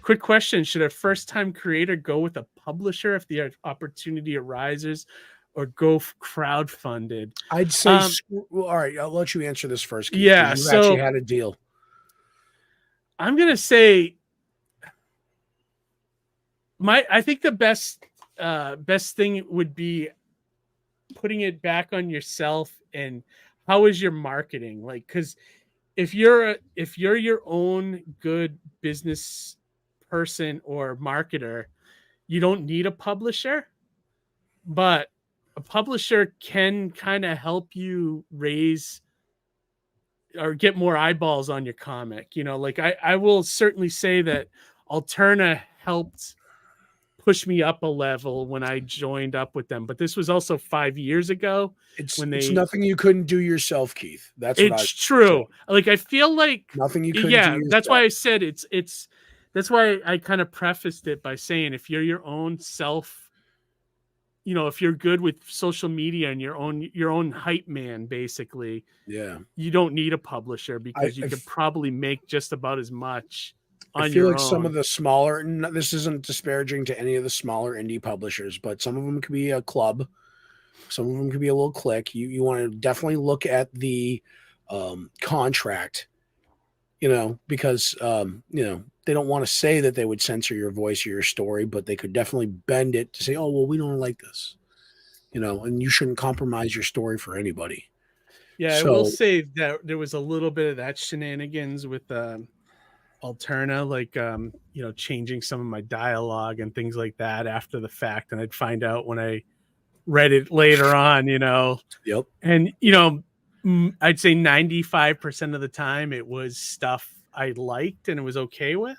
quick question. Should a first-time creator go with a publisher if the opportunity arises, or go crowdfunded? I'd say, well, all right, I'll let you answer this first, Keith. Yeah, You've so actually had a deal. I'm going to say I think the best thing would be putting it back on yourself, and how is your marketing? Like, because if you're your own good business person or marketer, you don't need a publisher, but a publisher can kind of help you raise or get more eyeballs on your comic. You know, like I will certainly say that Alterna helped push me up a level when I joined up with them, but this was also 5 years ago. It's nothing you couldn't do yourself, Keith. That's what it's true. Like, I feel like nothing you couldn't do yourself. That's why I said it's that's why I kind of prefaced it by saying, if you're your own self, you know, if you're good with social media and your own hype man, basically, you don't need a publisher, because you could probably make just about as much. I feel like some of the smaller, this isn't disparaging to any of the smaller indie publishers, but some of them could be a club. Some of them could be a little clique. You want to definitely look at the contract, you know, because, you know, they don't want to say that they would censor your voice or your story, but they could definitely bend it to say, oh, well, we don't like this, you know, and you shouldn't compromise your story for anybody. Yeah, I will say that there was a little bit of that shenanigans with Alterna, like, you know, changing some of my dialogue and things like that after the fact. And I'd find out when I read it later on, you know. Yep. And, you know, I'd say 95% of the time it was stuff I liked and it was okay with.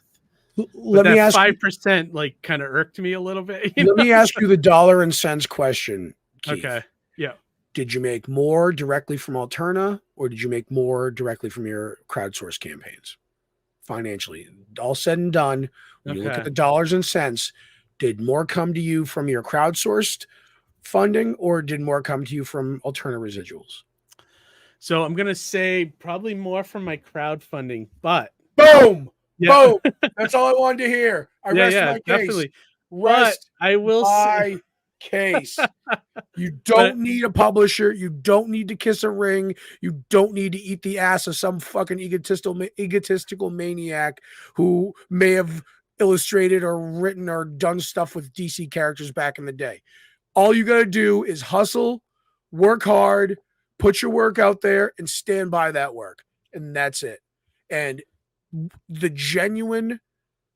Let me ask 5% like kind of irked me a little bit. Let me ask you the dollar and cents question, Keith. Okay. Yeah. Did you make more directly from Alterna, or did you make more directly from your crowdsource campaigns? Financially, all said and done, when you look at the dollars and cents, did more come to you from your crowdsourced funding, or did more come to you from Alterna residuals? So I'm going to say probably more from my crowdfunding, but boom, boom. That's all I wanted to hear. I rest my case. Definitely. Rest I will say case. You don't need a publisher. You don't need to kiss a ring. You don't need to eat the ass of some fucking egotistical maniac who may have illustrated or written or done stuff with DC characters back in the day. All you got to do is hustle, work hard, put your work out there, and stand by that work. And that's it. And the genuine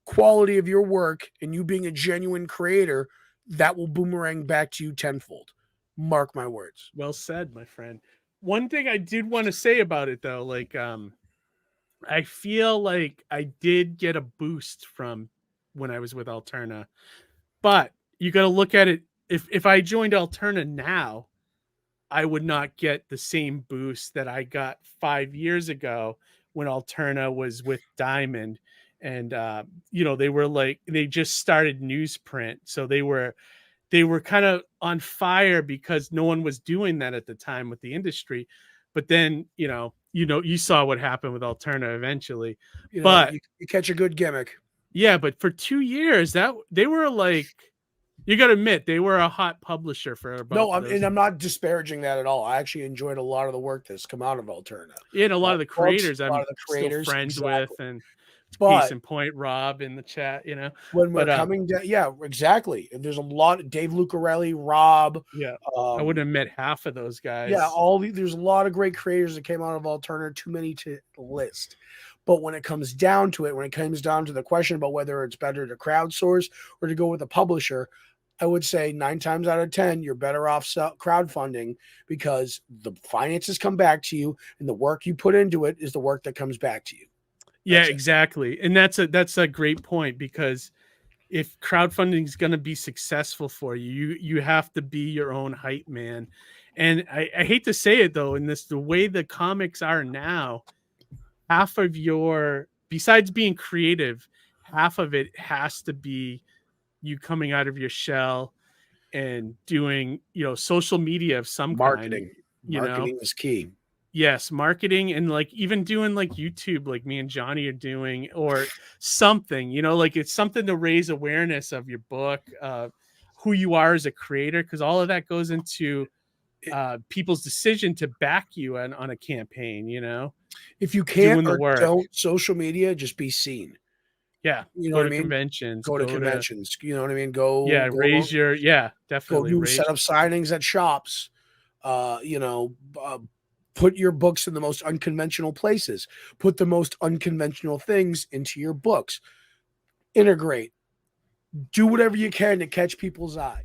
quality of your work and you being a genuine creator, that will boomerang back to you tenfold. Mark my words. Well said, my friend. One thing I did want to say about it, though, like, I feel like I did get a boost from when I was with Alterna, but you got to look at it. If I joined Alterna now, I would not get the same boost that I got 5 years ago when Alterna was with Diamond. And, you know, they just started newsprint. So they were kind of on fire because no one was doing that at the time with the industry. But then, you saw what happened with Alterna eventually. But you catch a good gimmick. Yeah, but for 2 years that they were like, you got to admit, they were a hot publisher for about and I'm not disparaging that at all. I actually enjoyed a lot of the work that's come out of Alterna. Yeah, and a lot of the creators I'm still friends with, and case in point, Rob in the chat, you know. When we're coming down, yeah, exactly. There's a lot. Dave Lucarelli, Rob. Yeah, I wouldn't have met half of those guys. Yeah, there's a lot of great creators that came out of Alterna. Too many to list. But when it comes down to it, when it comes down to the question about whether it's better to crowdsource or to go with a publisher, I would say 9 times out of 10, you're better off crowdfunding, because the finances come back to you and the work you put into it is the work that comes back to you. Yeah, exactly. And that's a great point, because if crowdfunding is going to be successful for you, you have to be your own hype man. And I hate to say it though, the way the comics are now, half of besides being creative, half of it has to be you coming out of your shell and doing, social media of some marketing. kind. Marketing is key. Yes, marketing and like even doing like YouTube, like me and Johnny are doing, or something, you know, like it's something to raise awareness of your book, who you are as a creator, because all of that goes into people's decision to back you on a campaign, you know, If you can't doing the or work. don't social media, just be seen. Yeah, You know go what I to mean? conventions, Go to go to conventions. You know what I mean? yeah, raise your Go definitely do set raise. up signings at shops. You know, put your books in the most unconventional places. Put the most unconventional things into your books. Integrate. Do whatever you can to catch people's eye.